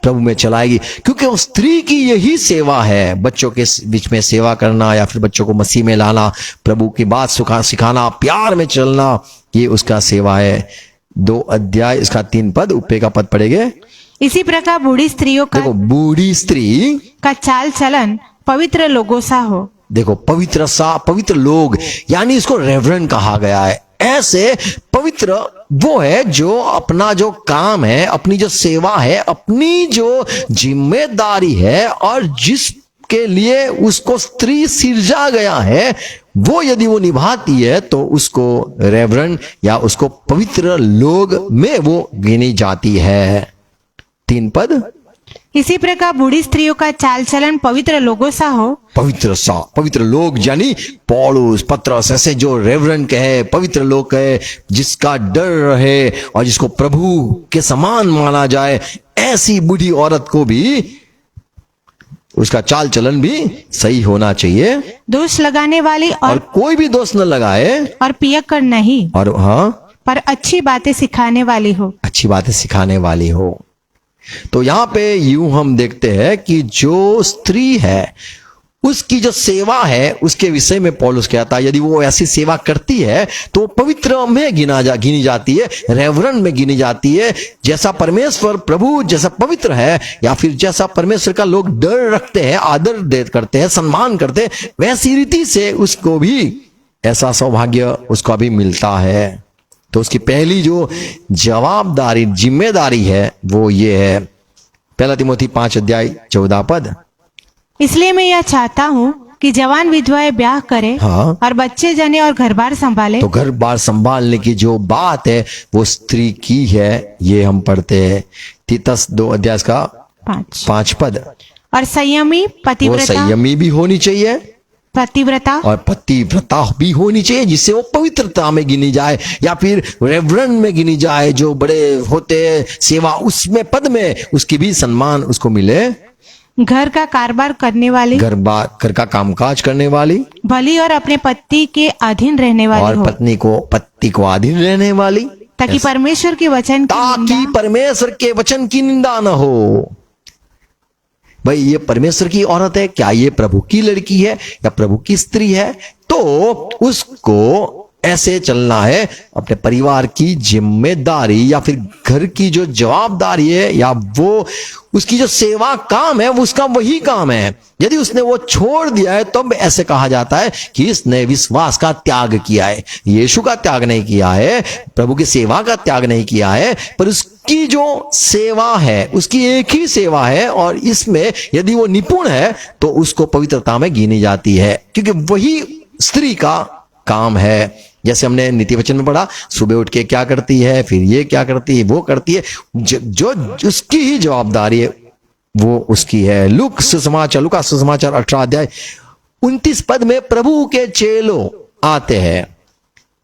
प्रभु में चलाएगी। क्योंकि उस स्त्री की यही सेवा है, बच्चों के बीच में सेवा करना या फिर बच्चों को मसीह में लाना, प्रभु की बात सिखाना, प्यार में चलना, ये उसका सेवा है। 2 अध्याय इसका 3 पद, ऊपर का पद पढ़ेंगे। इसी प्रकार बूढ़ी स्त्रियों का देखो, बूढ़ी स्त्री का चाल चलन पवित्र लोगों सा हो। देखो, पवित्र लोग यानी इसको रेवरेंड कहा गया है। ऐसे पवित्र वो है जो अपना जो काम है, अपनी जो सेवा है, अपनी जो जिम्मेदारी है और जिसके लिए उसको स्त्री सिरजा गया है, वो यदि वो निभाती है तो उसको रेवरेंड या उसको पवित्र लोग में वो गिनी जाती है। 3 पद। इसी प्रकार बूढ़ी स्त्रियों का चाल चलन पवित्र लोगों सा हो। पवित्र लोग यानी पौलुस, पतरस, ऐसे जो रेवरेंड कहे, पवित्र लोग कहे, जिसका डर रहे और जिसको प्रभु के समान माना जाए, ऐसी बूढ़ी औरत को भी उसका चाल चलन भी सही होना चाहिए। दोष लगाने वाली और कोई भी दोष न लगाए, और पियक्कड़ नहीं, और हाँ, पर अच्छी बातें सिखाने वाली हो। अच्छी बातें सिखाने वाली हो। तो यहां पे यूं हम देखते हैं कि जो स्त्री है उसकी जो सेवा है उसके विषय में पौलुस कहता है, यदि वो ऐसी सेवा करती है तो पवित्र में गिनी जाती है, रेवरेंड में गिनी जाती है। जैसा परमेश्वर प्रभु जैसा पवित्र है, या फिर जैसा परमेश्वर का लोग डर रखते हैं, आदर करते हैं, सम्मान करते हैं, वैसी रीति से उसको भी ऐसा सौभाग्य उसको भी मिलता है। तो उसकी पहली जो जवाबदारी, जिम्मेदारी है वो ये है। 1 तिमोथी 5 अध्याय 14 पद। इसलिए मैं यह चाहता हूँ कि जवान विधवाएं ब्याह करें, हाँ। और बच्चे जने और घर बार संभाले। तो घर बार संभालने की जो बात है वो स्त्री की है, ये हम पढ़ते हैं तीतस 2 अध्याय का 5 पद। और संयमी, वो पतिव्रता, संयमी भी होनी चाहिए पतिव्रता और पतिव्रता भी होनी चाहिए, जिससे वो पवित्रता में गिनी जाए या फिर रेवरेंड में गिनी जाए। जो बड़े होते हैं सेवा उसमें, पद में, उसकी भी सम्मान उसको मिले। घर का कारोबार करने वाली, घर का कामकाज करने वाली, भली और अपने पति के अधीन रहने वाली और हो, पति को अधीन रहने वाली, ताकि परमेश्वर के वचन की ताकि निंदा, परमेश्वर के वचन की निंदा न हो। भाई, ये परमेश्वर की औरत है, क्या ये प्रभु की लड़की है या प्रभु की स्त्री है? तो उसको ऐसे चलना है। अपने परिवार की जिम्मेदारी या फिर घर की जो जवाबदारी है या वो उसकी जो सेवा काम है, वो उसका वही काम है। यदि उसने वो छोड़ दिया है तब ऐसे कहा जाता है कि इसने विश्वास का त्याग किया है। यीशु का त्याग नहीं किया है, प्रभु की सेवा का त्याग नहीं किया है, पर उसकी जो सेवा है उसकी एक ही सेवा है, और इसमें यदि वो निपुण है तो उसको पवित्रता में गिनी जाती है, क्योंकि वही स्त्री का काम है। जैसे हमने नीति वचन में पढ़ा, सुबह उठ के क्या करती है, फिर ये क्या करती है, वो करती है, जो उसकी ही जवाबदारी है वो उसकी है। लूका सुसमाचार 18 अध्याय 29 पद में प्रभु के चेलों आते हैं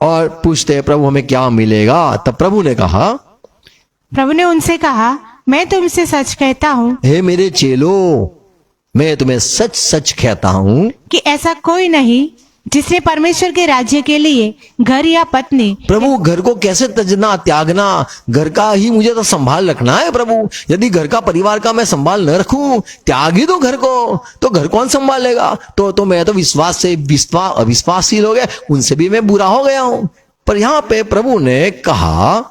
और पूछते हैं, प्रभु हमें क्या मिलेगा? तब प्रभु ने उनसे कहा, मैं तुमसे सच कहता हूँ, हे मेरे चेलों, मैं तुम्हें सच सच कहता हूँ कि ऐसा कोई नहीं जिसने परमेश्वर के राज्य के लिए घर या पत्नी। प्रभु, घर को कैसे तजना, त्यागना? घर का ही मुझे तो संभाल रखना है प्रभु। यदि घर का, परिवार का मैं संभाल न रखूं, त्याग ही दो घर को, तो घर कौन संभालेगा? तो मैं तो विश्वास से अविश्वासशील हो गया, उनसे भी मैं बुरा हो गया हूं। पर यहां पे प्रभु ने कहा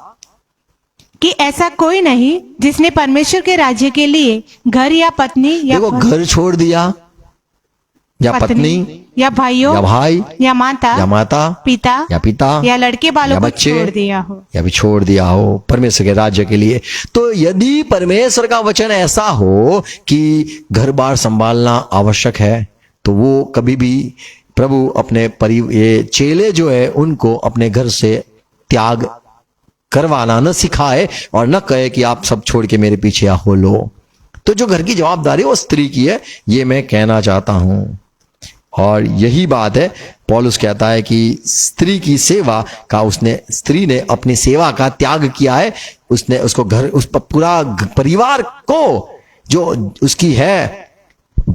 कि ऐसा कोई नहीं जिसने परमेश्वर के राज्य के लिए घर या पत्नी या देखो, घर छोड़ दिया या पत्नी या भाइयों या भाई या माता पिता या लड़के बालों को छोड़ दिया हो, या भी छोड़ दिया हो परमेश्वर के राज्य के लिए। तो यदि परमेश्वर का वचन ऐसा हो कि घर बार संभालना आवश्यक है, तो वो कभी भी प्रभु अपने ये चेले जो है उनको अपने घर से त्याग करवाना न सिखाए और न कहे कि आप सब छोड़ के मेरे पीछे हो लो। तो जो घर की जवाबदारी वो स्त्री की है, ये मैं कहना चाहता हूं। और यही बात है, पौलुस कहता है कि स्त्री की सेवा का स्त्री ने अपनी सेवा का त्याग किया है। उसने उसको घर, उस पूरा परिवार को जो उसकी है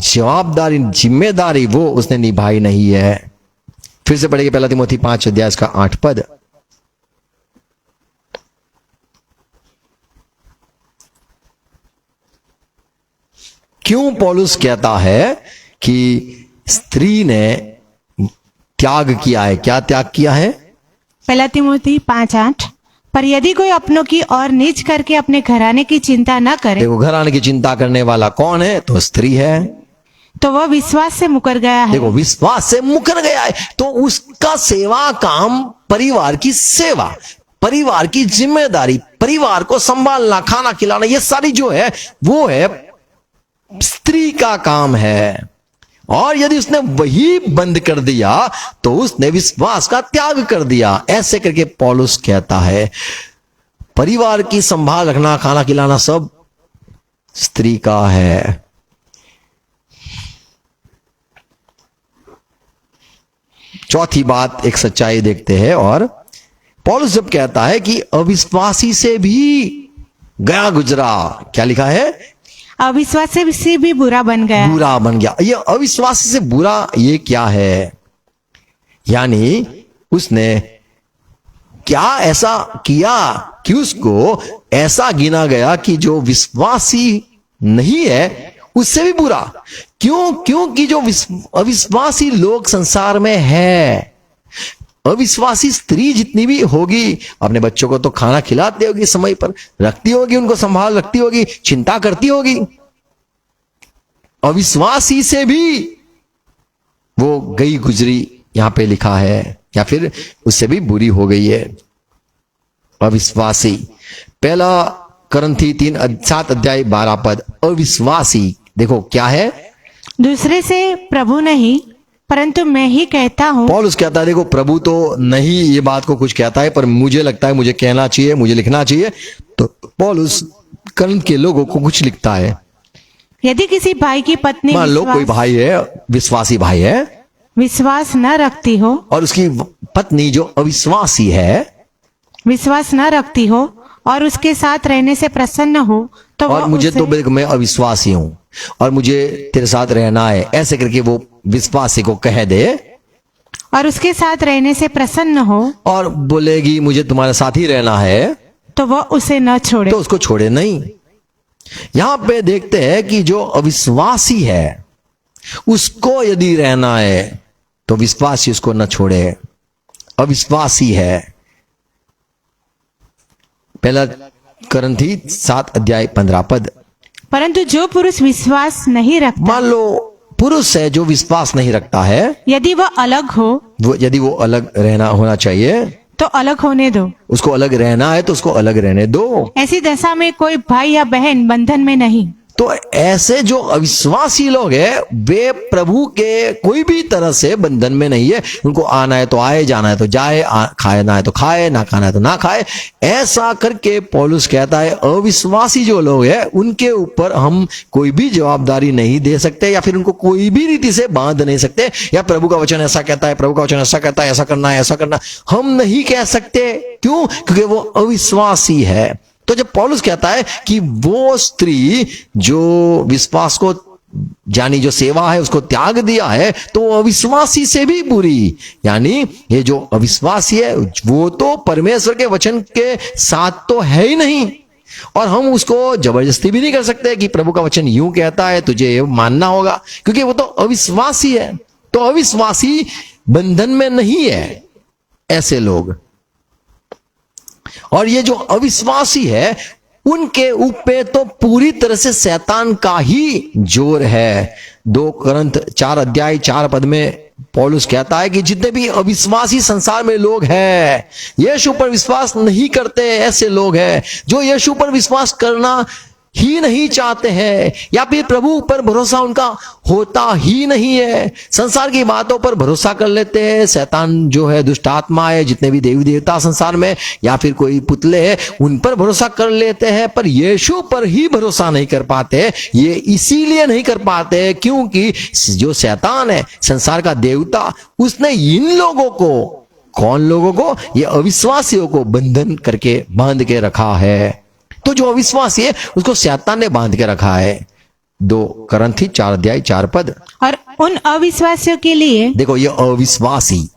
जवाबदारी, जिम्मेदारी वो उसने निभाई नहीं है। फिर से पढ़ेंगे पहला तिमोथी 5 अध्याय इसका 8 पद। क्यों पौलुस कहता है कि स्त्री ने त्याग किया है? क्या त्याग किया है? पहला तिमोथी 5:8। पर यदि कोई अपनों की और नीच करके अपने घराने की चिंता न करे देखो, घराने की चिंता करने वाला कौन है? तो स्त्री है। तो वह विश्वास से मुकर गया है। देखो, विश्वास से मुकर गया है तो उसका सेवा काम, परिवार की सेवा, परिवार की जिम्मेदारी, परिवार को संभालना, खाना खिलाना, ये सारी जो है वो है स्त्री का काम है। और यदि उसने वही बंद कर दिया तो उसने विश्वास का त्याग कर दिया। ऐसे करके पौलुस कहता है परिवार की संभाल रखना, खाना खिलाना सब स्त्री का है। चौथी बात, एक सच्चाई देखते हैं। और पौलुस जब कहता है कि अविश्वासी से भी गया गुजरा, क्या लिखा है? अविश्वास से भी बुरा बन गया। बुरा बन गया। ये अविश्वासी से बुरा, ये क्या है? यानी उसने क्या ऐसा किया कि उसको ऐसा गिना गया कि जो विश्वासी नहीं है उससे भी बुरा। क्यों? क्योंकि जो अविश्वासी लोग संसार में है, अविश्वासी स्त्री जितनी भी होगी, अपने बच्चों को तो खाना खिलाती होगी, समय पर रखती होगी, उनको संभाल रखती होगी, चिंता करती होगी। अविश्वासी से भी वो गई गुजरी, यहां पे लिखा है, या फिर उससे भी बुरी हो गई है। अविश्वासी, पहला करंथी 7 अध्याय 12 पद। अविश्वासी देखो क्या है? दूसरे से प्रभु नहीं परंतु मैं ही कहता हूँ। पौलुस कहता है देखो, प्रभु तो नहीं ये बात को कुछ कहता है, पर मुझे लगता है मुझे कहना चाहिए, मुझे लिखना चाहिए। तो पौलुस करंथ के लोगों को कुछ लिखता है। यदि किसी भाई की पत्नी मान लो कोई भाई है, विश्वासी भाई है, विश्वास न रखती हो, और उसकी पत्नी जो अविश्वासी है, विश्वास न रखती हो और उसके साथ रहने से प्रसन्न हो, तो और वह मुझे उसे- तो मैं अविश्वासी हूं और मुझे तेरे साथ रहना है, ऐसे करके वो विश्वासी को कह दे और उसके साथ रहने से प्रसन्न हो, और बोलेगी मुझे तुम्हारे साथ ही रहना है, तो वह उसे न छोड़े। तो उसको छोड़े नहीं। यहां पे देखते हैं कि जो अविश्वासी है उसको यदि रहना है तो विश्वासी उसको न छोड़े। अविश्वासी है। पहला करंथी 7 अध्याय 15 पद। परंतु जो पुरुष विश्वास नहीं रखता, मान लो पुरुष है जो विश्वास नहीं रखता है, यदि वह अलग हो यदि वो अलग रहना होना चाहिए, तो अलग होने दो। उसको अलग रहना है तो उसको अलग रहने दो। ऐसी दशा में कोई भाई या बहन बंधन में नहीं। तो ऐसे जो अविश्वासी लोग हैं वे प्रभु के कोई भी तरह से बंधन में नहीं है। उनको आना है तो आए, जाना है तो जाए, खाना है तो खाए, ना खाना है तो ना खाए। ऐसा करके पौलुस कहता है अविश्वासी जो लोग हैं उनके ऊपर हम कोई भी जवाबदारी नहीं दे सकते, या फिर उनको कोई भी रीति से बांध नहीं सकते, या प्रभु का वचन ऐसा कहता है, प्रभु का वचन ऐसा कहता है, ऐसा करना है, ऐसा करना, हम नहीं कह सकते। क्यों? क्योंकि वो अविश्वासी है। तो जब पौलुस कहता है कि वो स्त्री जो विश्वास को, यानी जो सेवा है उसको त्याग दिया है, तो अविश्वासी से भी बुरी, यानी ये जो अविश्वासी है वो तो परमेश्वर के वचन के साथ तो है ही नहीं, और हम उसको जबरदस्ती भी नहीं कर सकते कि प्रभु का वचन यूं कहता है तुझे ये मानना होगा, क्योंकि वो तो अविश्वासी है। तो अविश्वासी बंधन में नहीं है ऐसे लोग। और ये जो अविश्वासी है उनके ऊपर तो पूरी तरह से शैतान का ही जोर है। 2 करंथ 4 अध्याय 4 पद में पौलुस कहता है कि जितने भी अविश्वासी संसार में लोग हैं, यीशु पर विश्वास नहीं करते, ऐसे लोग हैं जो यीशु पर विश्वास करना ही नहीं चाहते हैं, या फिर प्रभु पर भरोसा उनका होता ही नहीं है, संसार की बातों पर भरोसा कर लेते हैं। शैतान जो है, दुष्ट आत्मा है, जितने भी देवी देवता संसार में या फिर कोई पुतले हैं उन पर भरोसा कर लेते हैं, पर यीशु पर ही भरोसा नहीं कर पाते। ये इसीलिए नहीं कर पाते क्योंकि जो शैतान है, संसार का देवता, उसने इन लोगों को, कौन लोगों को? ये अविश्वासियों को बंधन करके बांध के रखा है। तो जो अविश्वासी है उसको शैतान ने बांध के रखा है। 2 करंथी 4 अध्याय 4 पद। और उन अविश्वासियों के लिए देखो ये अविश्वासी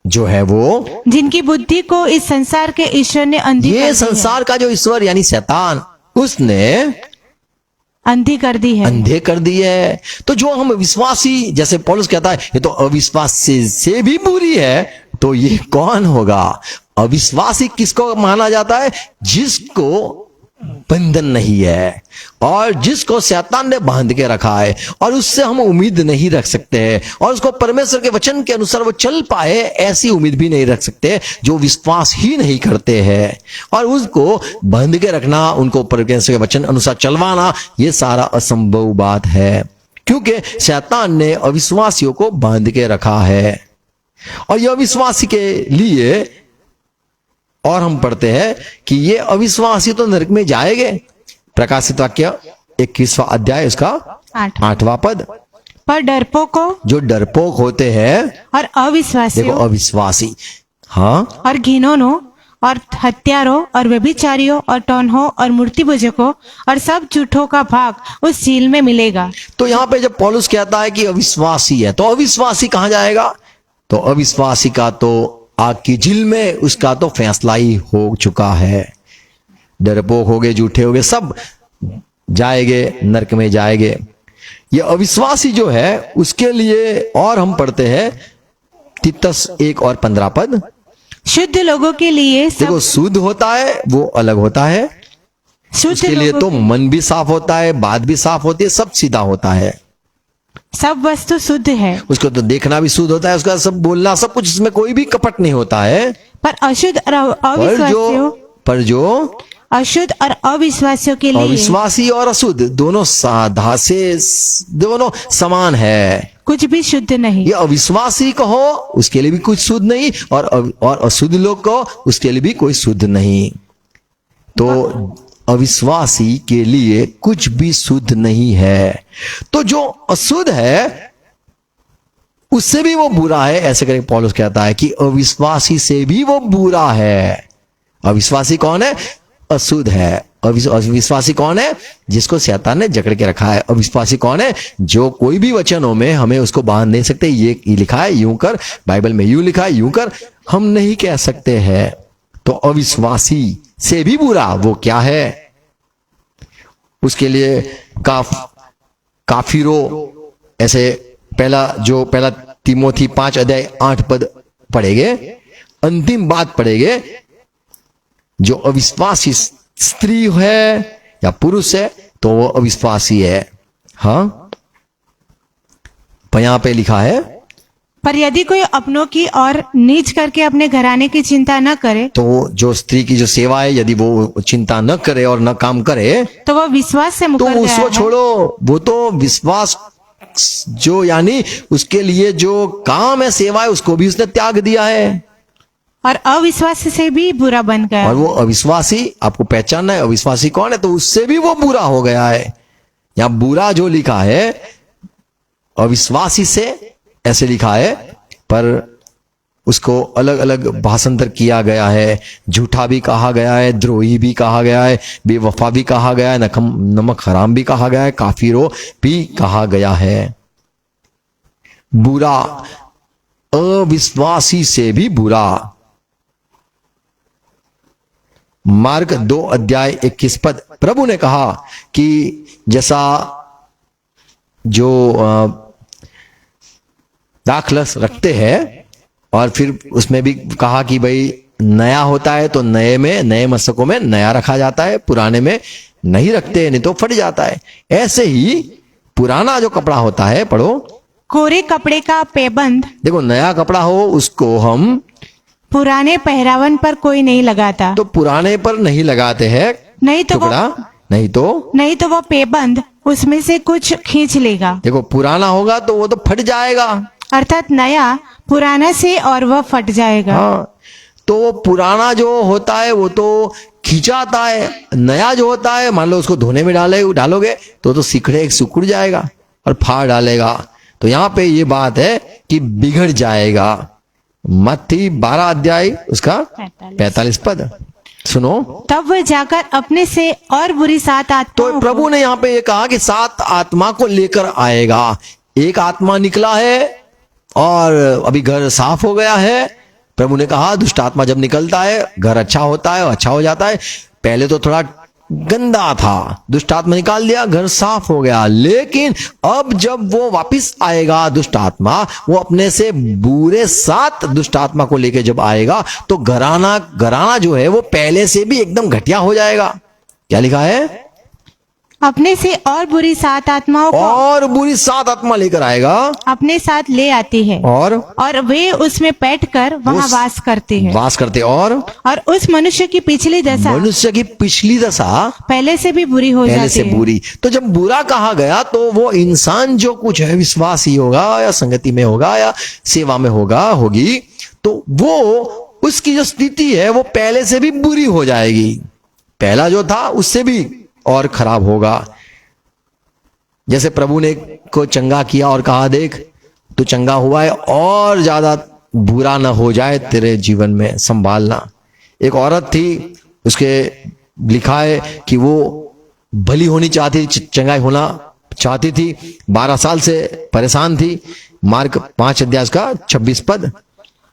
जो है वो, जिनकी बुद्धि को इस संसार के ईश्वर ने अंधी ये कर दी है। संसार का जो ईश्वर यानी शैतान, उसने अंधी कर दी है। अंधे कर दिए है। तो जो हम विश्वासी, जैसे पौलुस कहता है ये तो अविश्वास से भी बुरी है, तो ये कौन होगा? अविश्वासी किसको माना जाता है? जिसको बंधन नहीं है और जिसको शैतान ने बांध के रखा है और उससे हम उम्मीद नहीं रख सकते हैं, और उसको परमेश्वर के वचन के अनुसार वो चल पाए ऐसी उम्मीद भी नहीं रख सकते, जो विश्वास ही नहीं करते हैं। और उसको बांध के रखना, उनको परमेश्वर के वचन अनुसार चलवाना, ये सारा असंभव बात है, क्योंकि शैतान ने अविश्वासियों को बांध के रखा है। और यह अविश्वासी के लिए, और हम पढ़ते हैं कि ये अविश्वासी तो नरक में जाएंगे। प्रकाशित वाक्य 21वां अध्याय उसका 8वां पद। पर डरपोकों जो डरपोक होते हैं, और देखो अविश्वासियों अविश्वासी, हाँ, और घिनौनों और हत्यारों और व्यभिचारियों और टोन्हों और मूर्ति पूजकों और सब झूठों का भाग उस झील में मिलेगा। तो यहां पे जब पौलुस कहता है कि अविश्वासी है, तो अविश्वासी कहां जाएगा? तो अविश्वासी का तो आग की झील में उसका तो फैसला ही हो चुका है। डरपोक हो गए, झूठे हो गए, सब जाएंगे, नरक में जाएंगे। ये अविश्वासी जो है उसके लिए, और हम पढ़ते हैं तीतस 1 और 15 पद। शुद्ध लोगों के लिए देखो शुद्ध होता है वो अलग होता है, शुद्ध उसके लिए लोगों तो मन भी साफ होता है, बात भी साफ होती है, सब सीधा होता है, सब वस्तु शुद्ध है। उसको तो देखना भी शुद्ध होता है, उसका सब बोलना सब कुछ, इसमें कोई भी कपट नहीं होता है। पर अशुद्ध और अविश्वासियों पर जो अशुद्ध और अविश्वासियों के लिए अविश्वासी और अशुद्ध दोनों साधा से दोनों समान है। कुछ भी शुद्ध नहीं। ये अविश्वासी कहो उसके लिए भी कुछ शुद्ध नहीं, और अशुद्ध लोग कहो उसके लिए भी कोई शुद्ध नहीं। तो अविश्वासी के लिए कुछ भी शुद्ध नहीं है। तो जो अशुद्ध है उससे भी वो बुरा है, ऐसे करके पौलुस कहता है कि अविश्वासी से भी वो बुरा है। अविश्वासी कौन है? अशुद्ध है। अविश्वासी कौन है? जिसको शैतान ने जकड़ के रखा है। अविश्वासी कौन है? जो कोई भी वचनों में हमें उसको बांध नहीं सकते, ये लिखा है यूं कर, बाइबल में यूं लिखा है यूं कर, हम नहीं कह सकते हैं। तो अविश्वासी से भी बुरा वो क्या है? उसके लिए काफिरों, ऐसे पहला तीमोथी 5 अध्याय 8 पद पढ़ेंगे, अंतिम बात पढ़ेंगे। जो अविश्वासी स्त्री है या पुरुष है तो वो अविश्वासी है। हाँ, पर यहां पे लिखा है, पर यदि कोई अपनों की और नीच करके अपने घराने की चिंता न करे, तो जो स्त्री की जो सेवा है यदि वो चिंता न करे और न काम करे, तो वह विश्वास से तो मुकर गया उसको है। छोड़ो। वो तो विश्वास जो यानी उसके लिए जो काम है, सेवा है, उसको भी उसने त्याग दिया है, और अविश्वास से भी बुरा बन गया। और वो अविश्वासी, आपको पहचानना है अविश्वासी कौन है, तो उससे भी वो बुरा हो गया है। यहां बुरा जो लिखा है अविश्वासी से ऐसे लिखा है, पर उसको अलग अलग भाषांतर किया गया है। झूठा भी कहा गया है, द्रोही भी कहा गया है, बेवफा भी कहा गया है, नमक हराम भी कहा गया है, काफिरों भी कहा गया है। बुरा, अविश्वासी से भी बुरा। मार्क 2 अध्याय 21 पद, प्रभु ने कहा कि जैसा जो दाखलस रखते हैं, और फिर उसमें भी कहा कि भाई नया होता है तो नए मशकों में नया रखा जाता है, पुराने में नहीं रखते, नहीं तो फट जाता है। ऐसे ही पुराना जो कपड़ा होता है, पढ़ो, कोरे कपड़े का पैबंद, देखो नया कपड़ा हो उसको हम पुराने पहरावन पर कोई नहीं लगाता, तो पुराने पर नहीं लगाते हैं नहीं तो वो टुकड़ा, नहीं तो वो पैबंद उसमें से कुछ खींच लेगा। देखो पुराना होगा तो वो तो फट जाएगा। अर्थात नया पुराना से और वह फट जाएगा। हाँ, तो वो पुराना जो होता है वो तो खिंचाता है, नया जो होता है मान लो उसको धोने में डालोगे तो सिकुड़ जाएगा और फाड़ डालेगा। तो यहाँ पे ये बात है कि बिगड़ जाएगा। मत्ती 12 अध्याय उसका 45 पद। सुनो, तब वह जाकर अपने से और बुरी 7 तो आत्माओं प्रभु ने यहाँ पे ये कहा कि 7 आत्मा को लेकर आएगा। एक आत्मा निकला है और अभी घर साफ हो गया है। प्रभु ने कहा दुष्ट आत्मा जब निकलता है घर अच्छा होता है, अच्छा हो जाता है। पहले तो थोड़ा गंदा था, दुष्ट आत्मा निकाल दिया, घर साफ हो गया। लेकिन अब जब वो वापिस आएगा दुष्ट आत्मा, वो अपने से बुरे 7 दुष्ट आत्मा को लेके जब आएगा तो घराना जो है वो पहले से भी एकदम घटिया हो जाएगा। क्या लिखा है? अपने से और बुरी 7 आत्माओं को और बुरी 7 आत्मा लेकर आएगा अपने साथ ले आती है और वे उसमें बैठकर वहां वास करते हैं। वास करते और उस मनुष्य की पिछली दशा मनुष्य की पिछली दशा पहले से भी बुरी हो पहले जाती से है। बुरी। तो जब बुरा कहा गया तो वो इंसान जो कुछ है, विश्वासी होगा या संगति में होगा या सेवा में होगी, तो वो उसकी जो स्थिति है वो पहले से भी बुरी हो जाएगी। पहला जो था उससे भी और खराब होगा। जैसे प्रभु ने को चंगा किया और कहा देख तू चंगा हुआ है, और ज्यादा बुरा ना हो जाए तेरे जीवन में, संभालना। एक औरत थी, उसके लिखा है कि वो भली होनी चाहती थी, चंगाई होना चाहती थी, 12 साल से परेशान थी। मार्क 5 अध्याय का 26 पद।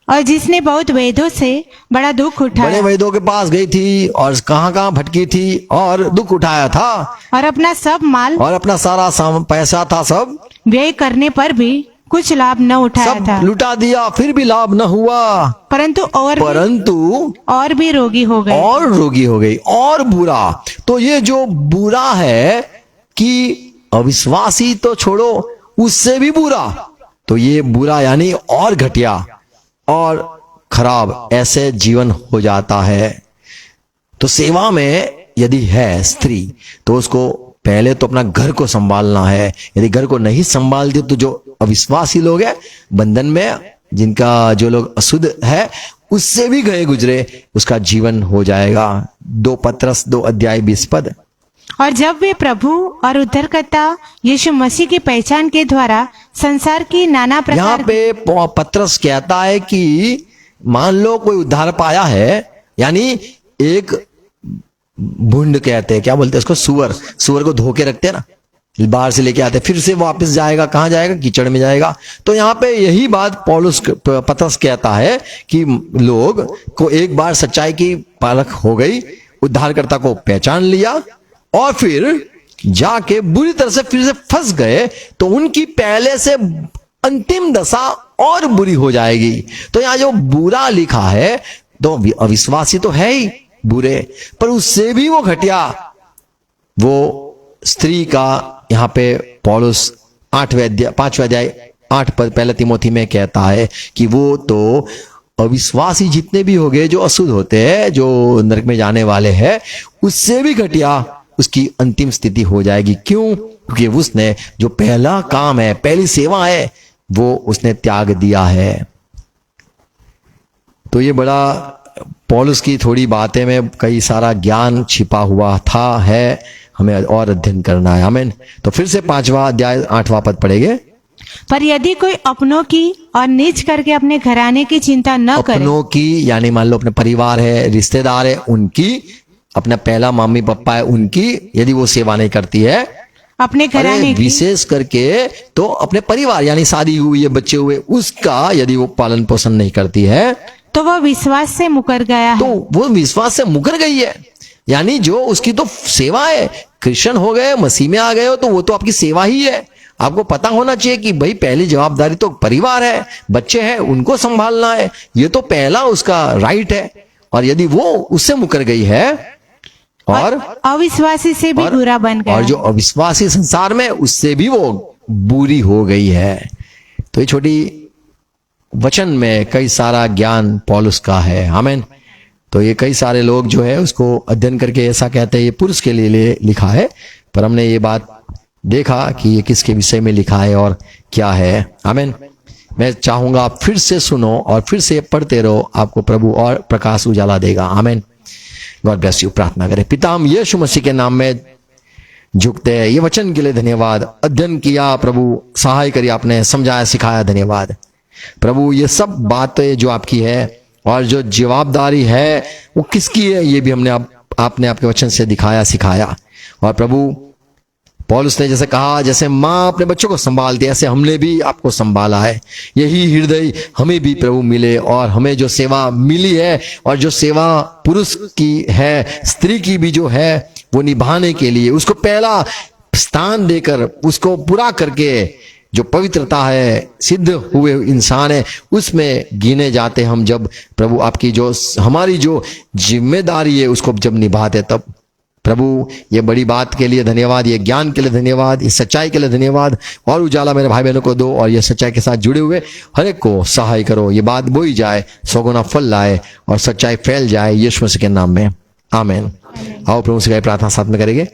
और जिसने बहुत वेदों से बड़ा दुख बड़े उठाया वैद्यों के पास गई थी और कहां भटकी थी और दुख उठाया था, और अपना सब माल और अपना सारा पैसा था सब व्यय करने पर भी कुछ लाभ न उठाया था, सब लुटा दिया, फिर भी लाभ न हुआ, परंतु और भी रोगी हो गए। और रोगी हो गई और बुरा। तो ये जो बुरा है कि अविश्वासी तो छोड़ो, उससे भी बुरा, तो ये बुरा यानी और घटिया और खराब ऐसे जीवन हो जाता है। तो सेवा में यदि है स्त्री तो उसको पहले तो अपना घर को संभालना है। यदि घर को नहीं संभालती तो जो अविश्वासी लोग हैं बंधन में, जिनका जो लोग अशुद्ध है, उससे भी गए गुजरे उसका जीवन हो जाएगा। 2 पत्रस 2 अध्याय 20 पद। और जब वे प्रभु और उद्धारकर्ता यीशु मसीह की पहचान के द्वारा संसार की नाना प्रकार यहाँ पे पत्रस कहता है कि मान लो कोई उद्धार पाया है, यानी एक भुंड कहते हैं, क्या बोलते हैं उसको, सुअर को धो के रखते हैं ना, बाहर से लेके आते, फिर से वापस जाएगा, कहां जाएगा, कीचड़ में जाएगा। तो यहाँ पे यही बात पत्रस कहता है कि लोग को एक बार सच्चाई की परख हो गई, उद्धारकर्ता को पहचान लिया और फिर जाके बुरी तरह से फिर से फंस गए, तो उनकी पहले से अंतिम दशा और बुरी हो जाएगी। तो यहाँ जो बुरा लिखा है तो अविश्वासी तो है ही बुरे, पर उससे भी वो घटिया वो स्त्री का यहाँ पे पौलुस 5वें अध्याय 8 पद पहले तिमोथी में कहता है कि वो तो अविश्वासी जितने भी हो गए जो अशुद्ध होते हैं, जो नरक में जाने वाले हैं, उससे भी घटिया उसकी अंतिम स्थिति हो जाएगी। क्यों? क्योंकि उसने जो पहला काम है, पहली सेवा है, वो उसने त्याग दिया है। तो ये बड़ा पौलुस की थोड़ी बातें में कई सारा ज्ञान छिपा हुआ था, है, हमें और अध्ययन करना है। आमीन। तो फिर से 5वां अध्याय 8वां पद पढ़ेंगे। पर यदि कोई अपनों की और निज करके अपने घराने की चिंता न करे, अपनों की यानी मान लो अपने परिवार है, रिश्तेदार है, उनकी, अपना पहला मम्मी पापा है उनकी, यदि वो सेवा नहीं करती है, अपने घराने की, विशेष करके तो अपने परिवार यानी शादी हुई है, बच्चे हुए, उसका यदि वो पालन पोषण नहीं करती है, तो वह विश्वास से मुकर गया है। तो वो विश्वास से मुकर गई है। यानी जो उसकी तो सेवा है, क्रिश्चियन हो गए, मसीह में आ गए हो, तो वो तो आपकी सेवा ही है। आपको पता होना चाहिए कि भाई पहली जवाबदारी तो परिवार है, बच्चे हैं, उनको संभालना है, ये तो पहला उसका राइट है। और यदि वो उससे मुकर गई है और अविश्वासी से भी बुरा बन गया, और जो अविश्वासी संसार में, उससे भी वो बुरी हो गई है। तो ये छोटी वचन में कई सारा ज्ञान पौलुस का है। आमीन। तो ये कई सारे लोग जो है उसको अध्ययन करके ऐसा कहते हैं ये पुरुष के लिए लिखा है, पर हमने ये बात देखा कि ये किसके विषय में लिखा है और क्या है। आमीन। मैं चाहूंगा आप फिर से सुनो और फिर से पढ़ते रहो, आपको प्रभु और प्रकाश उजाला देगा। आमीन। God bless you. प्रार्थना करें। पिता, हम यीशु मसीह के नाम में झुकते हैं। ये वचन के लिए धन्यवाद। अध्ययन किया प्रभु, सहाय करिए, आपने समझाया सिखाया, धन्यवाद प्रभु। ये सब बातें जो आपकी है और जो जवाबदारी है वो किसकी है, ये भी हमने आपने आपके वचन से दिखाया सिखाया। और प्रभु पौलुस ने जैसे कहा, जैसे माँ अपने बच्चों को संभालती है, ऐसे हमने भी आपको संभाला है। यही हृदय हमें भी प्रभु मिले, और हमें जो सेवा मिली है और जो सेवा पुरुष की है, स्त्री की भी जो है, वो निभाने के लिए उसको पहला स्थान देकर उसको पूरा करके जो पवित्रता है, सिद्ध हुए इंसान है, उसमें गिने जाते हम। जब प्रभु आपकी जो हमारी जो जिम्मेदारी है उसको जब निभाते, तब प्रभु ये बड़ी बात के लिए धन्यवाद, ये ज्ञान के लिए धन्यवाद, इस सच्चाई के लिए धन्यवाद। और उजाला मेरे भाई बहनों को दो, और ये सच्चाई के साथ जुड़े हुए हर एक को सहाय करो, ये बात बोई जाए, 100 गुना फल लाए और सच्चाई फैल जाए, यीशु मसीह के नाम में आमीन। आओ प्रभु से प्रार्थना साथ में करेंगे।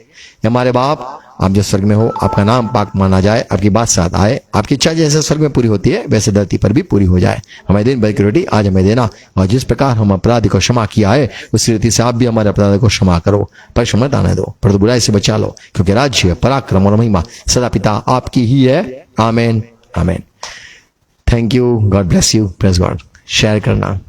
हमारे बाप, आप जो स्वर्ग में हो, आपका नाम पाक माना जाए, आपकी बात साथ आए, आपकी इच्छा जैसे स्वर्ग में पूरी होती है वैसे धरती पर भी पूरी हो जाए। हमें दिन भर की रोटी आज हमें देना, और जिस प्रकार हम अपराधी को क्षमा किया है उसी रीति से आप भी हमारे अपराध को क्षमा करो, पर क्षमा आने दो, पर बुराई से बचा लो, क्योंकि राज्य, पराक्रम और महिमा सदा पिता आपकी ही है। आमीन आमीन। Thank you, God bless you, praise God. Share करना।